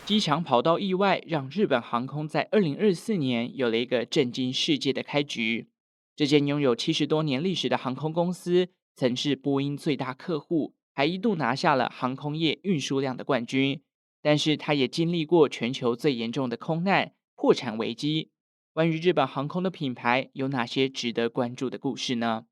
机场跑道意外让日本航空在2024年有了一个震惊世界的开局。这间拥有70多年历史的航空公司，曾是波音最大客户，还一度拿下了航空业运输量的冠军。但是它也经历过全球最严重的空难、破产危机。关于日本航空的品牌，有哪些值得关注的故事呢？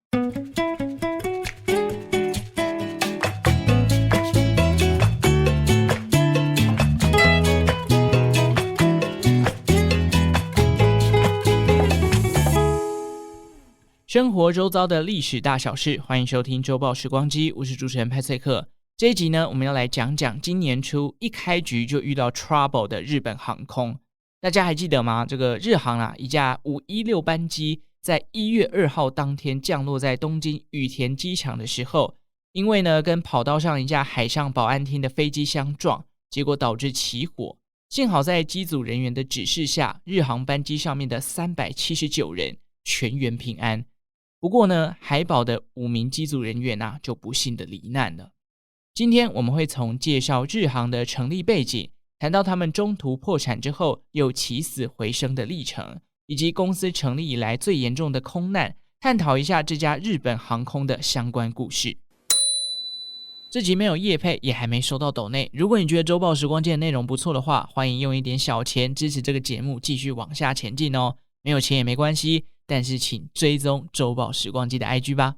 生活周遭的历史大小事，欢迎收听周报时光机，我是主持人派翠克。这一集呢，我们要来讲讲今年初一开局就遇到 trouble 的日本航空。大家还记得吗？这个日航一架516班机在1月2号当天降落在东京羽田机场的时候，因为呢跟跑道上一架海上保安厅的飞机相撞，结果导致起火。幸好在机组人员的指示下，日航班机上面的379人全员平安。不过呢，海保的5名机组人员就不幸的罹难了。今天我们会从介绍日航的成立背景，谈到他们中途破产之后又起死回生的历程，以及公司成立以来最严重的空难，探讨一下这家日本航空的相关故事。这集没有业配，也还没收到抖内。如果你觉得周报时光机的内容不错的话，欢迎用一点小钱支持这个节目继续往下前进哦。没有钱也没关系，但是请追踪周报时光机的 IG 吧。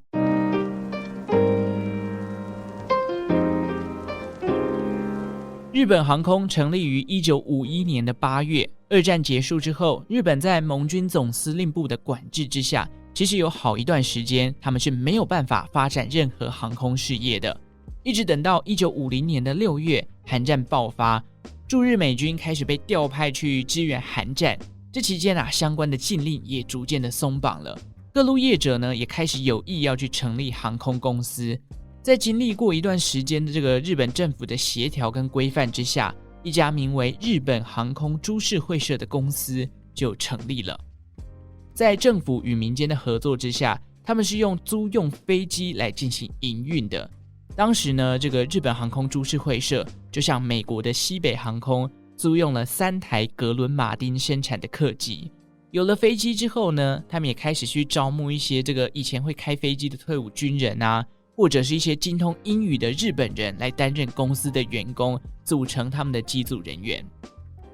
日本航空成立于1951年的8月，二战结束之后，日本在盟军总司令部的管制之下，其实有好一段时间他们是没有办法发展任何航空事业的。一直等到1950年的6月，韩战爆发，驻日美军开始被调派去支援韩战。这期间相关的禁令也逐渐的松绑了，各路业者呢也开始有意要去成立航空公司。在经历过一段时间的这个日本政府的协调跟规范之下，一家名为日本航空株式会社的公司就成立了。在政府与民间的合作之下，他们是用租用飞机来进行营运的。当时呢，这个日本航空株式会社就像美国的西北航空租用了3台格伦马丁生产的客机。有了飞机之后呢，他们也开始去招募一些这个以前会开飞机的退伍军人或者是一些精通英语的日本人来担任公司的员工，组成他们的机组人员。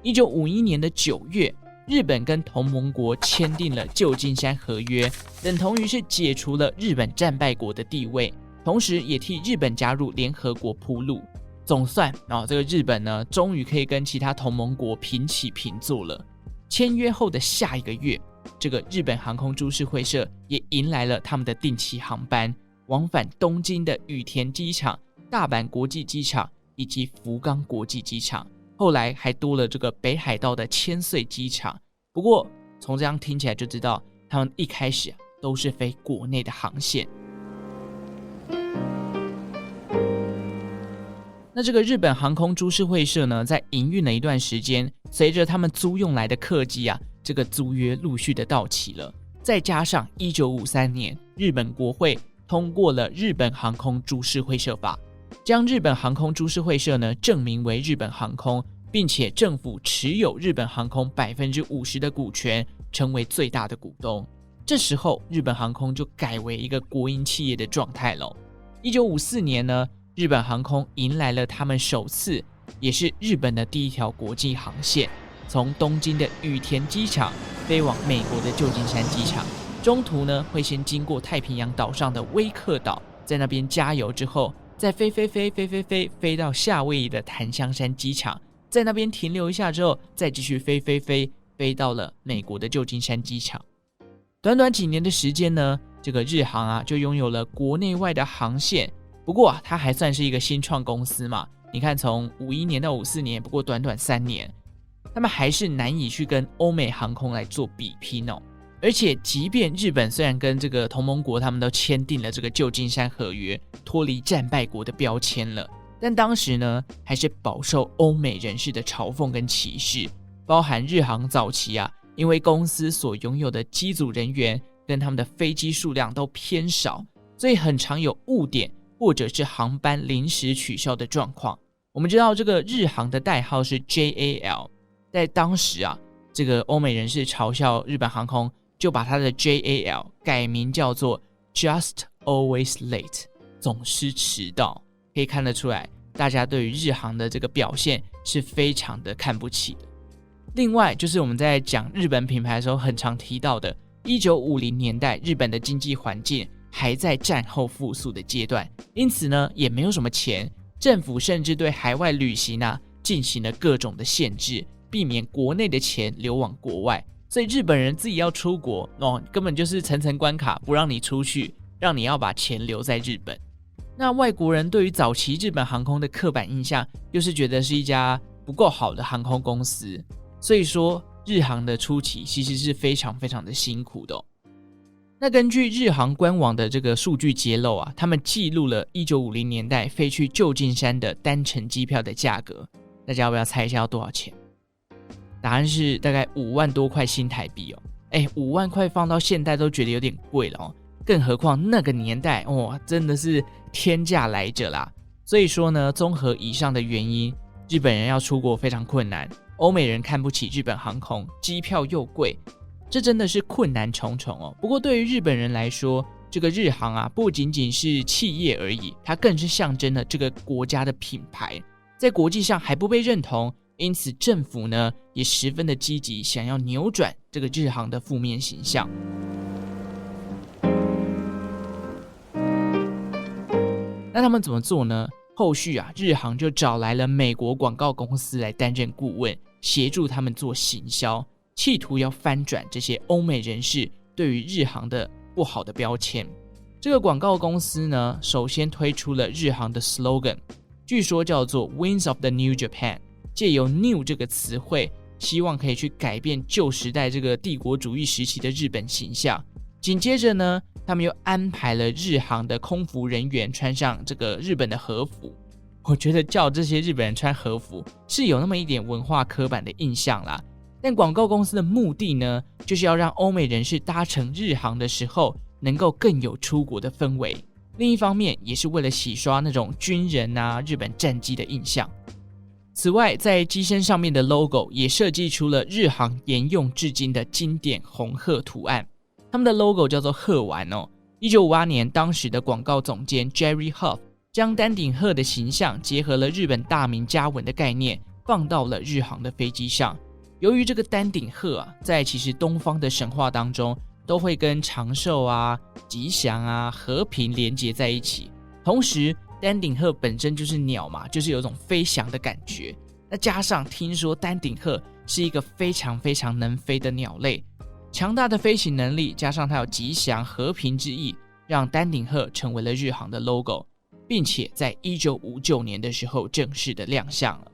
1951年的9月，日本跟同盟国签订了旧金山合约，等同于是解除了日本战败国的地位，同时也替日本加入联合国铺路。总算这个日本呢，终于可以跟其他同盟国平起平坐了。签约后的下一个月，这个日本航空株式会社也迎来了他们的定期航班，往返东京的羽田机场、大阪国际机场以及福冈国际机场，后来还多了这个北海道的千岁机场。不过从这样听起来就知道，他们一开始都是飞国内的航线。那这个日本航空株式会社呢，在营运了一段时间，随着他们租用来的客机这个租约陆续的到期了，再加上1953年日本国会通过了日本航空株式会社法，将日本航空株式会社呢正名为日本航空，并且政府持有日本航空50%的股权，成为最大的股东。这时候日本航空就改为一个国营企业的状态了。1954年呢，日本航空迎来了他们首次也是日本的第一条国际航线，从东京的羽田机场飞往美国的旧金山机场，中途呢会先经过太平洋岛上的威克岛，在那边加油之后，再飞到夏威夷的檀香山机场，在那边停留一下之后，再继续飞到了美国的旧金山机场。短短几年的时间呢，这个日航就拥有了国内外的航线。不过它还算是一个新创公司嘛，你看从51年到54年，不过短短3年，他们还是难以去跟欧美航空来做比拼哦。而且即便日本虽然跟这个同盟国他们都签订了这个旧金山合约，脱离战败国的标签了，但当时呢还是饱受欧美人士的嘲讽跟歧视，包含日航早期因为公司所拥有的机组人员跟他们的飞机数量都偏少，所以很常有误点或者是航班临时取消的状况。我们知道这个日航的代号是 JAL， 在当时啊，这个欧美人士嘲笑日本航空，就把它的 JAL 改名叫做 Just Always Late， 总是迟到。可以看得出来，大家对于日航的这个表现是非常的看不起的。另外就是我们在讲日本品牌的时候很常提到的1950年代日本的经济环境还在战后复苏的阶段，因此呢也没有什么钱，政府甚至对海外旅行进行了各种的限制，避免国内的钱流往国外，所以日本人自己要出国根本就是层层关卡，不让你出去，让你要把钱留在日本。那外国人对于早期日本航空的刻板印象又是觉得是一家不够好的航空公司，所以说日航的初期其实是非常非常的辛苦的那根据日航官网的这个数据揭露他们记录了1950年代飞去旧金山的单程机票的价格，大家要不要猜一下要多少钱？答案是大概5万多块新台币5万块放到现代都觉得有点贵了更何况那个年代真的是天价来着啦。所以说呢，综合以上的原因，日本人要出国非常困难，欧美人看不起日本航空，机票又贵，这真的是困难重重不过对于日本人来说，这个日航不仅仅是企业而已，它更是象征了这个国家的品牌，在国际上还不被认同，因此政府呢也十分的积极，想要扭转这个日航的负面形象。那他们怎么做呢？后续日航就找来了美国广告公司来担任顾问，协助他们做行销，企图要翻转这些欧美人士对于日航的不好的标签。这个广告公司呢，首先推出了日航的 slogan， 据说叫做 Wings of the New Japan， 借由 New 这个词汇，希望可以去改变旧时代这个帝国主义时期的日本形象。紧接着呢，他们又安排了日航的空服人员穿上这个日本的和服。我觉得叫这些日本人穿和服是有那么一点文化刻板的印象啦，但广告公司的目的呢，就是要让欧美人士搭乘日航的时候能够更有出国的氛围，另一方面也是为了洗刷那种军人日本战机的印象。此外，在机身上面的 logo 也设计出了日航沿用至今的经典红鹤图案，他们的 logo 叫做鹤丸1958年，当时的广告总监 Jerry Huff 将丹顶鹤的形象结合了日本大名家纹的概念，放到了日航的飞机上。由于这个丹顶鹤在其实东方的神话当中都会跟长寿吉祥和平连结在一起，同时丹顶鹤本身就是鸟嘛，就是有种飞翔的感觉，那加上听说丹顶鹤是一个非常非常能飞的鸟类，强大的飞行能力加上它有吉祥和平之意，让丹顶鹤成为了日航的 logo， 并且在1959年的时候正式的亮相了。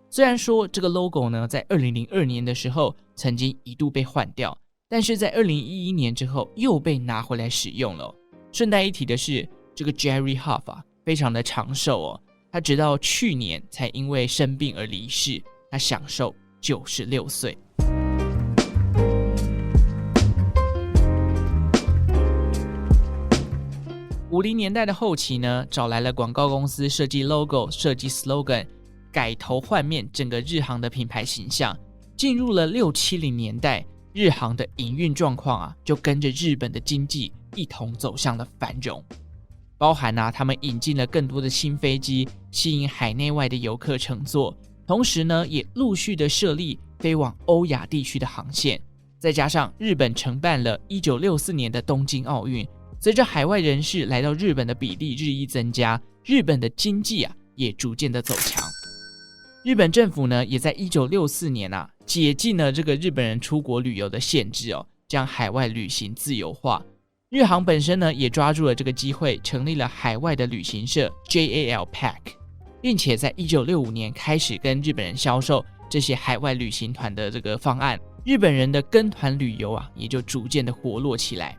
虽然说这个 logo 呢，在2002年的时候曾经一度被换掉，但是在2011年之后又被拿回来使用了顺带一提的是，这个 Jerry Huff 非常的长寿他直到去年才因为生病而离世，他享受96岁。50年代的后期呢，找来了广告公司设计 logo、设计 slogan， 改头换面整个日航的品牌形象。进入了60-70年代，日航的营运状况就跟着日本的经济一同走向了繁荣，包含他们引进了更多的新飞机，吸引海内外的游客乘坐，同时呢，也陆续的设立飞往欧亚地区的航线。再加上日本承办了1964年的东京奥运，随着海外人士来到日本的比例日益增加，日本的经济也逐渐的走强。日本政府呢，也在1964年解禁了这个日本人出国旅游的限制将海外旅行自由化。日航本身呢，也抓住了这个机会，成立了海外的旅行社 JAL Pack， 并且在1965年开始跟日本人销售这些海外旅行团的这个方案，日本人的跟团旅游也就逐渐的活络起来。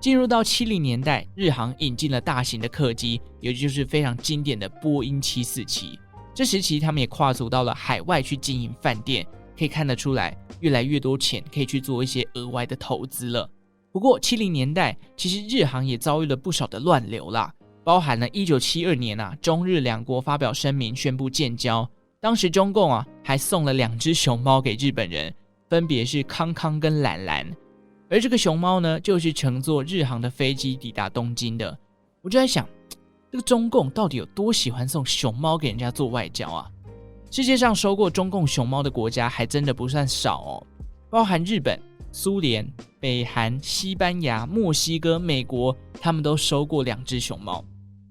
进入到70年代，日航引进了大型的客机，也就是非常经典的波音747。这时期他们也跨足到了海外去经营饭店，可以看得出来越来越多钱可以去做一些额外的投资了。不过70年代其实日航也遭遇了不少的乱流啦，包包含了1972年中日两国发表声明宣布建交，当时中共还送了2只熊猫给日本人，分别是康康跟兰兰，而这个熊猫呢，就是乘坐日航的飞机抵达东京的。我就在想，这个中共到底有多喜欢送熊猫给人家做外交啊？世界上收过中共熊猫的国家还真的不算少哦，包含日本、苏联、北韩、西班牙、墨西哥、美国，他们都收过2只熊猫。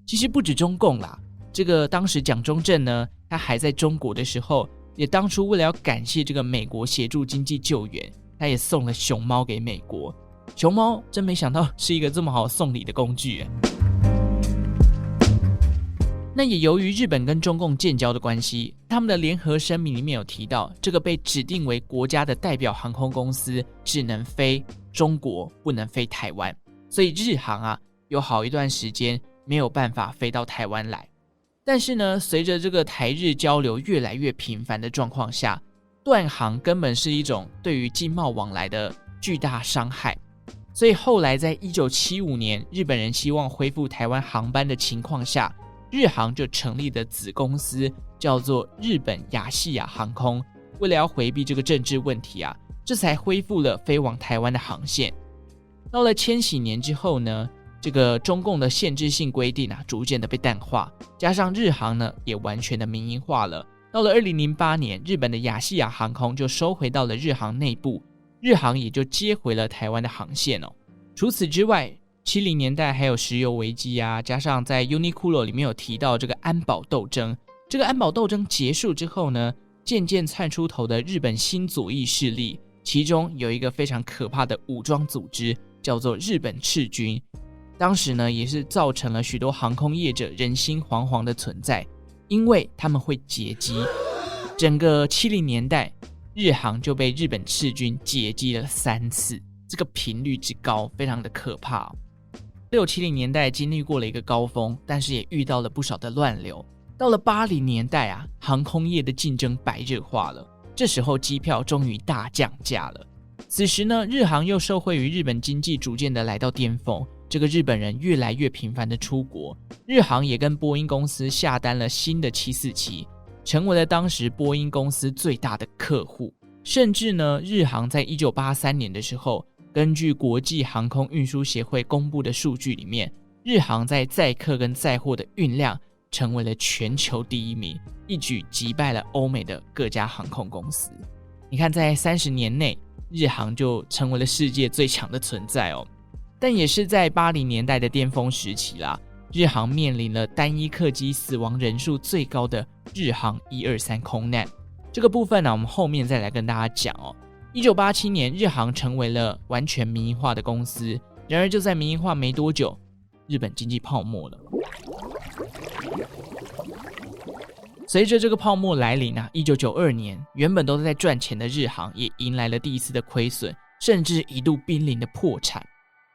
其实不止中共啦，这个当时蒋中正呢，他还在中国的时候，也当初为了要感谢这个美国协助经济救援，他也送了熊猫给美国。熊猫真没想到是一个这么好送礼的工具耶。那也由于日本跟中共建交的关系，他们的联合声明里面有提到，这个被指定为国家的代表航空公司只能飞中国，不能飞台湾，所以日航有好一段时间没有办法飞到台湾来。但是呢，随着这个台日交流越来越频繁的状况下，断航根本是一种对于经贸往来的巨大伤害。所以后来在1975年，日本人希望恢复台湾航班的情况下，日航就成立的子公司叫做日本亚细亚航空，为了要回避这个政治问题这才恢复了飞往台湾的航线。到了千禧年之后呢，这个中共的限制性规定逐渐的被淡化，加上日航呢也完全的民营化了。到了2008年，日本的亚细亚航空就收回到了日航内部，日航也就接回了台湾的航线哦。除此之外，70年代还有石油危机加上在 Uniqlo 里面有提到这个安保斗争。这个安保斗争结束之后呢，渐渐窜出头的日本新左翼势力，其中有一个非常可怕的武装组织，叫做日本赤军。当时呢，也是造成了许多航空业者人心惶惶的存在，因为他们会劫机。整个70年代，日航就被日本赤军劫机了3次，这个频率之高，非常的可怕6、70年代经历过了一个高峰，但是也遇到了不少的乱流。到了80年代航空业的竞争白热化了，这时候机票终于大降价了。此时呢，日航又受惠于日本经济逐渐的来到巅峰，这个日本人越来越频繁的出国，日航也跟波音公司下单了新的747，成为了当时波音公司最大的客户。甚至呢，日航在1983年的时候，根据国际航空运输协会公布的数据里面，日航在载客跟载货的运量成为了全球第1名，一举击败了欧美的各家航空公司。你看，在30年内，日航就成为了世界最强的存在哦。但也是在80年代的巅峰时期啦，日航面临了单一客机死亡人数最高的日航123空难。这个部分呢，我们后面再来跟大家讲哦。1987年，日航成为了完全民营化的公司，然而就在民营化没多久，日本经济泡沫了。随着这个泡沫来临1992年，原本都在赚钱的日航也迎来了第一次的亏损，甚至一度濒临的破产。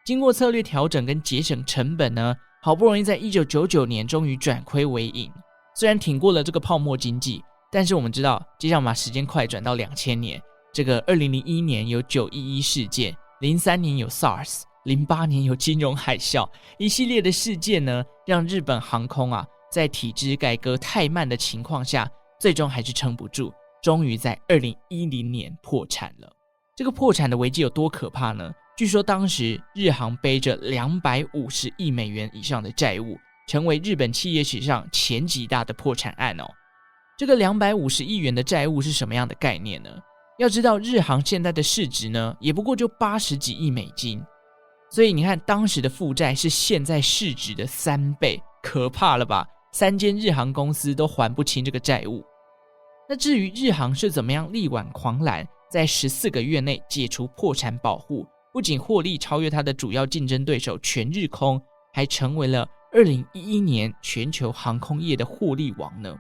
经过策略调整跟节省成本呢，好不容易在1999年终于转亏为盈。虽然挺过了这个泡沫经济，但是我们知道，接下来把时间快转到2000年，这个2001年有911事件，03年有 SARS，08年有金融海啸，一系列的事件呢，让日本航空在体制改革太慢的情况下，最终还是撑不住，终于在2010年破产了。这个破产的危机有多可怕呢？据说当时日航背着250亿美元以上的债务，成为日本企业史上前几大的破产案哦。这个250亿元的债务是什么样的概念呢？要知道日航现在的市值呢，也不过就80几亿美金，所以你看当时的负债是现在市值的3倍，可怕了吧？3间日航公司都还不清这个债务。那至于日航是怎么样力挽狂澜，在14个月内解除破产保护，不仅获利超越它的主要竞争对手全日空，还成为了2011年全球航空业的获利王呢。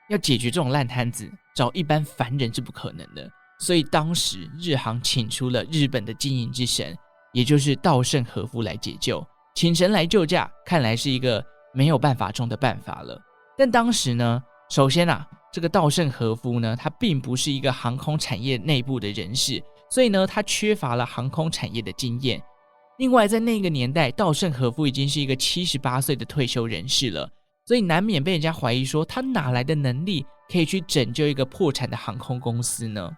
要解决这种烂摊子，找一般凡人是不可能的，所以当时日航请出了日本的经营之神，也就是稻盛和夫来解救。请神来救驾，看来是一个没有办法中的办法了。但当时呢，首先这个稻盛和夫呢，他并不是一个航空产业内部的人士，所以呢，他缺乏了航空产业的经验。另外在那个年代，稻盛和夫已经是一个78岁的退休人士了，所以难免被人家怀疑说他哪来的能力可以去拯救一个破产的航空公司呢？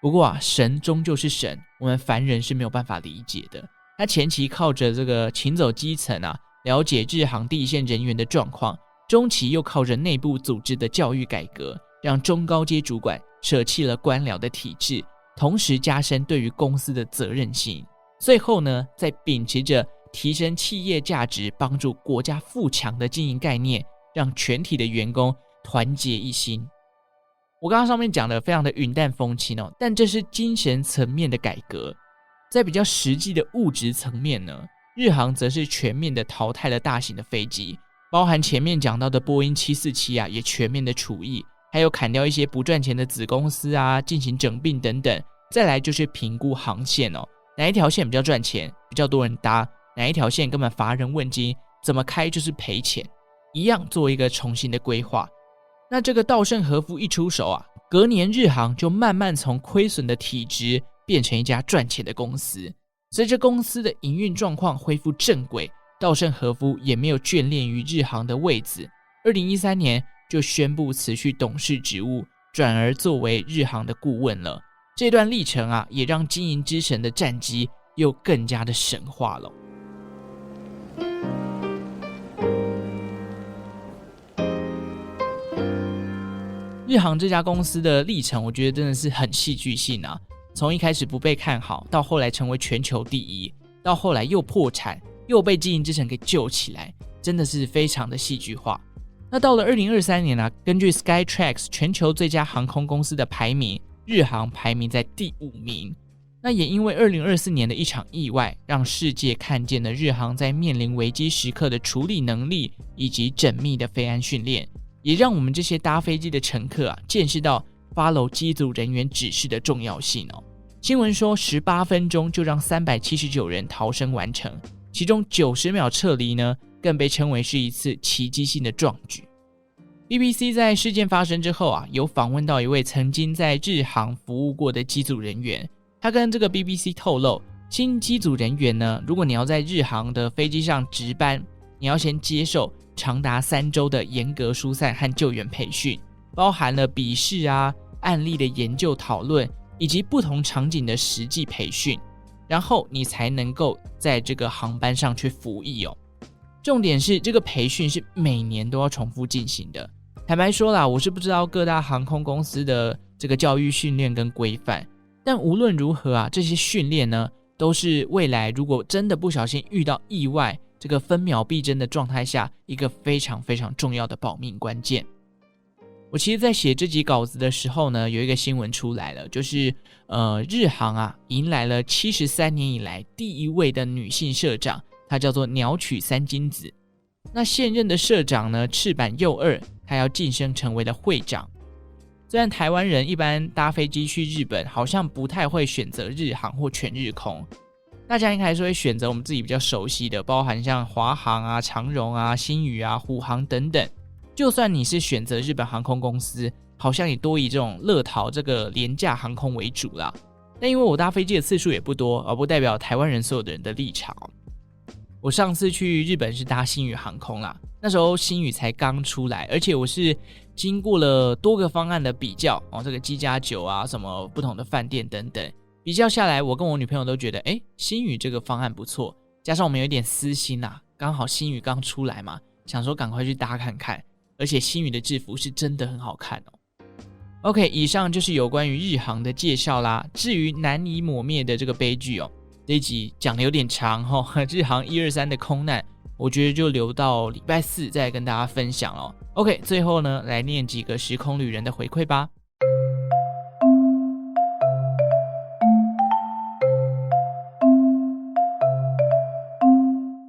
不过神终究是神，我们凡人是没有办法理解的。他前期靠着这个勤走基层了解日航第一线人员的状况，中期又靠着内部组织的教育改革，让中高阶主管舍弃了官僚的体制，同时加深对于公司的责任心。最后呢，再秉持着提升企业价值、帮助国家富强的经营概念，让全体的员工团结一心。我刚刚上面讲的非常的云淡风轻但这是精神层面的改革。在比较实际的物质层面呢，日航则是全面的淘汰了大型的飞机，包含前面讲到的波音747也全面的除役，还有砍掉一些不赚钱的子公司进行整并等等。再来就是评估航线哪一条线比较赚钱，比较多人搭，哪一条线根本乏人问津，怎么开就是赔钱，一样做一个重新的规划。那这个稻盛和夫一出手隔年日航就慢慢从亏损的体质变成一家赚钱的公司。随着公司的营运状况恢复正轨，稻盛和夫也没有眷恋于日航的位子，2013年就宣布辞去董事职务，转而作为日航的顾问了。这段历程也让经营之神的战绩又更加的神化了。日航这家公司的历程，我觉得真的是很戏剧性从一开始不被看好，到后来成为全球第一，到后来又破产，又被经营之神给救起来，真的是非常的戏剧化。那到了2023年根据 Skytrax 全球最佳航空公司的排名，日航排名在第5名。那也因为2024年的一场意外，让世界看见了日航在面临危机时刻的处理能力，以及缜密的飞安训练，也让我们这些搭飞机的乘客见识到 follow 机组人员指示的重要性新闻说18分钟就让379人逃生完成，其中90秒撤离呢，更被称为是一次奇迹性的壮举。BBC 在事件发生之后有访问到一位曾经在日航服务过的机组人员，他跟这个 BBC 透露，新机组人员呢，如果你要在日航的飞机上值班，你要先接受长达3周的严格疏散和救援培训，包含了笔试案例的研究讨论，以及不同场景的实际培训，然后你才能够在这个航班上去服役重点是这个培训是每年都要重复进行的。坦白说啦，我是不知道各大航空公司的这个教育训练跟规范，但无论如何这些训练呢，都是未来如果真的不小心遇到意外，这个分秒必争的状态下，一个非常非常重要的保命关键。我其实在写这集稿子的时候呢，有一个新闻出来了，就是日航迎来了73年以来第一位的女性社长，她叫做鸟取三金子。那现任的社长呢，赤坂佑二，她要晋升成为了会长。虽然台湾人一般搭飞机去日本好像不太会选择日航或全日空，大家应该还是会选择我们自己比较熟悉的，包含像华航长荣新宇虎航等等。就算你是选择日本航空公司，好像也多以这种乐淘这个廉价航空为主啦。但因为我搭飞机的次数也不多，而不代表台湾人所有的人的立场。我上次去日本是搭星宇航空啦，那时候星宇才刚出来，而且我是经过了多个方案的比较这个机加酒什么不同的饭店等等，比较下来，我跟我女朋友都觉得星宇这个方案不错，加上我们有点私心刚好星宇刚出来嘛，想说赶快去搭看看，而且星宇的制服是真的很好看OK， 以上就是有关于日航的介绍啦。至于难以抹灭的这个悲剧这一集讲的有点长日航123的空难，我觉得就留到礼拜4再跟大家分享OK， 最后呢，来念几个时空旅人的回馈吧。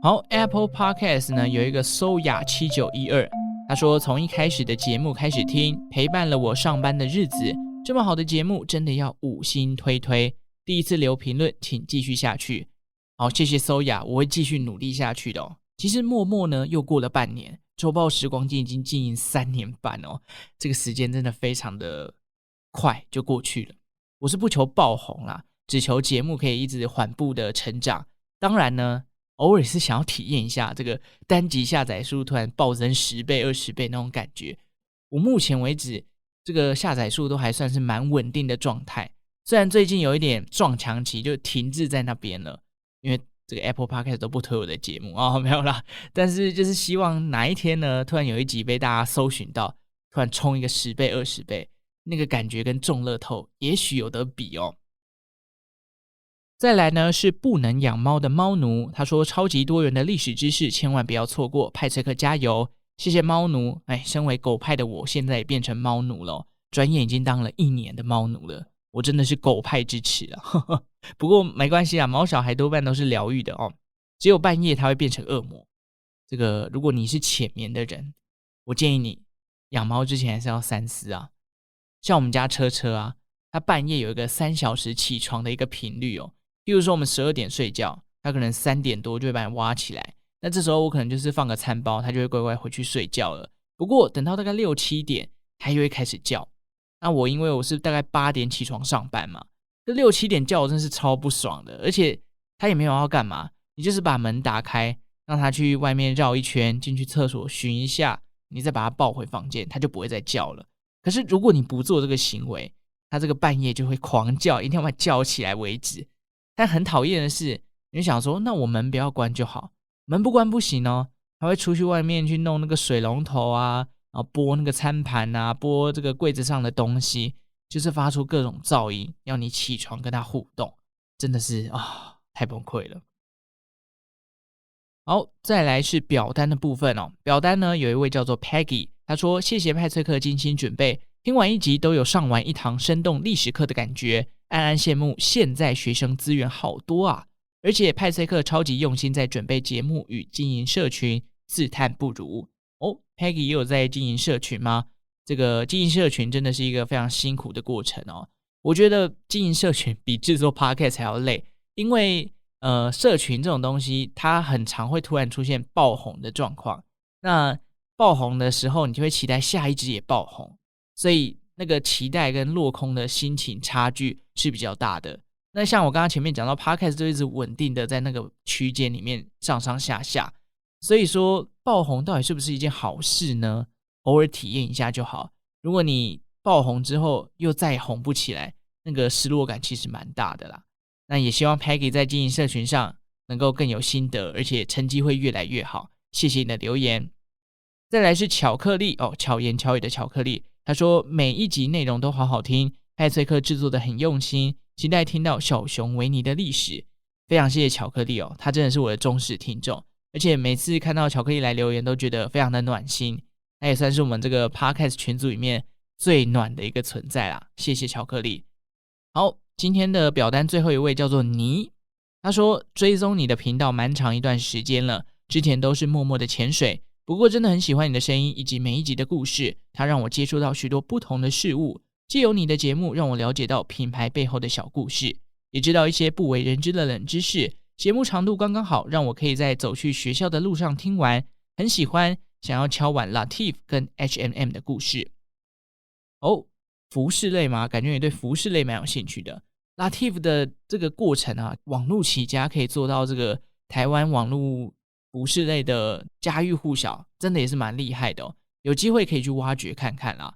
好 ，Apple Podcast 呢有一个 Soya7912，他说从一开始的节目开始听，陪伴了我上班的日子，这么好的节目真的要5星推推。第一次留评论，请继续下去。好，谢谢 Soya， 我会继续努力下去的其实默默呢又过了半年，周报时光机已经经营3年半这个时间真的非常的快就过去了。我是不求爆红啦，只求节目可以一直缓步的成长，当然呢，偶尔是想要体验一下这个单集下载数突然暴增10倍、20倍那种感觉。我目前为止这个下载数都还算是蛮稳定的状态，虽然最近有一点撞墙期，就停滞在那边了，因为这个 Apple Podcast 都不推我的节目没有啦。但是就是希望哪一天呢，突然有一集被大家搜寻到，突然冲一个10倍、20倍，那个感觉跟中乐透也许有得比哦。再来呢是不能养猫的猫奴，他说超级多元的历史知识千万不要错过，派翠克加油，谢谢猫奴。身为狗派的我现在也变成猫奴了转眼已经当了1年的猫奴了，我真的是狗派之耻啊不过没关系啊，毛小孩多半都是疗愈的只有半夜它会变成恶魔。这个如果你是浅眠的人，我建议你养猫之前还是要三思啊。像我们家车车啊，它半夜有一个3小时起床的一个频率譬如说我们12点睡觉，它可能3点多就会把你挖起来，那这时候我可能就是放个餐包，它就会乖乖回去睡觉了。不过等到大概6、7点它又会开始叫，那我因为我是大概8点起床上班嘛，这6、7点叫我真是超不爽的，而且它也没有要干嘛，你就是把门打开让它去外面绕一圈，进去厕所巡一下，你再把它抱回房间，它就不会再叫了。可是如果你不做这个行为，它这个半夜就会狂叫，一定要把它叫起来为止。但很讨厌的是，你想说那我门不要关就好，门不关不行还会出去外面去弄那个水龙头啊，然后拨那个餐盘啊，拨这个柜子上的东西，就是发出各种噪音，要你起床跟它互动，真的是太崩溃了。好，再来是表单的部分表单呢有一位叫做 Peggy， 他说谢谢派翠克精心准备，听完一集都有上完一堂生动历史课的感觉，暗暗羡慕现在学生资源好多啊，而且派翠克超级用心在准备节目与经营社群，自叹不如。Peggy 也有在经营社群吗？这个经营社群真的是一个非常辛苦的过程我觉得经营社群比制作 podcast 还要累，因为社群这种东西它很常会突然出现爆红的状况，那爆红的时候你就会期待下一支也爆红，所以那个期待跟落空的心情差距是比较大的。那像我刚刚前面讲到 podcast 就一直稳定的在那个区间里面上上下下，所以说爆红到底是不是一件好事呢？偶尔体验一下就好，如果你爆红之后又再红不起来，那个失落感其实蛮大的啦。那也希望 Peggy 在经营社群上能够更有心得，而且成绩会越来越好。谢谢你的留言。再来是巧克力巧言巧语的巧克力，他说每一集内容都好好听，派翠克制作的很用心，期待听到小熊维尼的历史。非常谢谢巧克力他真的是我的忠实听众，而且每次看到巧克力来留言都觉得非常的暖心，他也算是我们这个 podcast 群组里面最暖的一个存在啦，谢谢巧克力。好，今天的表单最后一位叫做倪，他说追踪你的频道蛮长一段时间了，之前都是默默的潜水，不过真的很喜欢你的声音以及每一集的故事，它让我接触到许多不同的事物，藉由你的节目让我了解到品牌背后的小故事，也知道一些不为人知的冷知识，节目长度刚刚好，让我可以在走去学校的路上听完，很喜欢，想要敲碗 Latif 跟 H&M 的故事。服饰类吗？感觉你对服饰类蛮有兴趣的。Latif 的这个过程网络起家可以做到这个台湾网络服饰类的家喻户晓，真的也是蛮厉害的有机会可以去挖掘看看啦。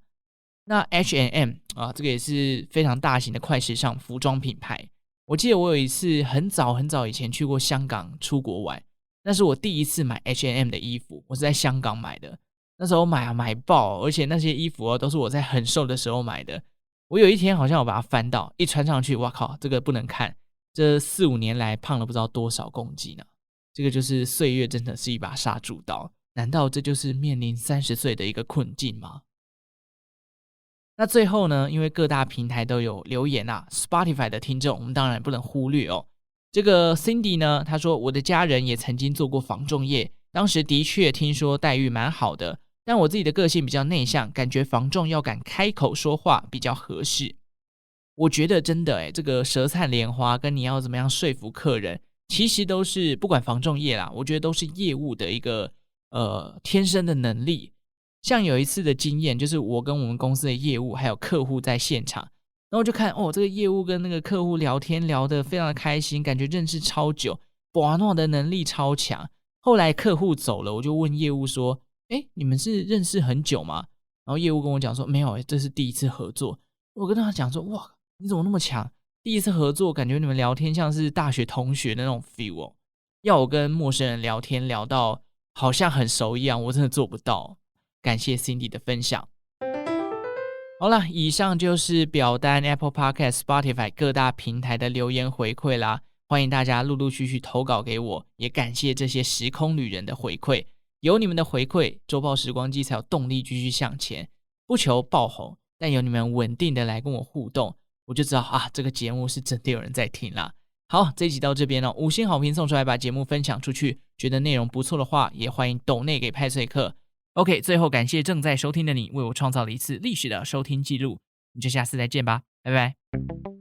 那 H&M 这个也是非常大型的快时尚服装品牌。我记得我有一次很早很早以前去过香港出国玩，那是我第一次买 H&M 的衣服，我是在香港买的。那时候买爆，而且那些衣服都是我在很瘦的时候买的。我有一天好像我把它翻到，一穿上去，哇靠，这个不能看，这4、5年来胖了不知道多少公斤呢。这个就是岁月真的是一把杀猪刀，难道这就是面临30岁的一个困境吗？那最后呢，因为各大平台都有留言Spotify 的听众我们当然不能忽略这个 Cindy 呢，她说我的家人也曾经做过房仲业，当时的确听说待遇蛮好的，但我自己的个性比较内向，感觉房仲要敢开口说话比较合适。我觉得真的这个舌灿莲花跟你要怎么样说服客人，其实都是不管房仲业啦，我觉得都是业务的一个天生的能力。像有一次的经验，就是我跟我们公司的业务还有客户在现场，然后就看这个业务跟那个客户聊天聊得非常的开心，感觉认识超久，把诺的能力超强。后来客户走了，我就问业务说，你们是认识很久吗？然后业务跟我讲说，没有，这是第一次合作。我跟他讲说，哇，你怎么那么强？第一次合作，感觉你们聊天像是大学同学的那种 feel 哦。要我跟陌生人聊天聊到好像很熟一样，我真的做不到。感谢 Cindy 的分享。好啦，以上就是表单 Apple Podcast、Spotify 各大平台的留言回馈啦。欢迎大家陆陆续续投稿给我，也感谢这些时空旅人的回馈。有你们的回馈，周报时光机才有动力继续向前。不求爆红，但有你们稳定的来跟我互动，我就知道啊，这个节目是真的有人在听啦。好，这一集到这边5星好评送出来，把节目分享出去。觉得内容不错的话，也欢迎抖内给派翠克。OK， 最后感谢正在收听的你，为我创造了一次历史的收听记录。我们就下次再见吧，拜拜。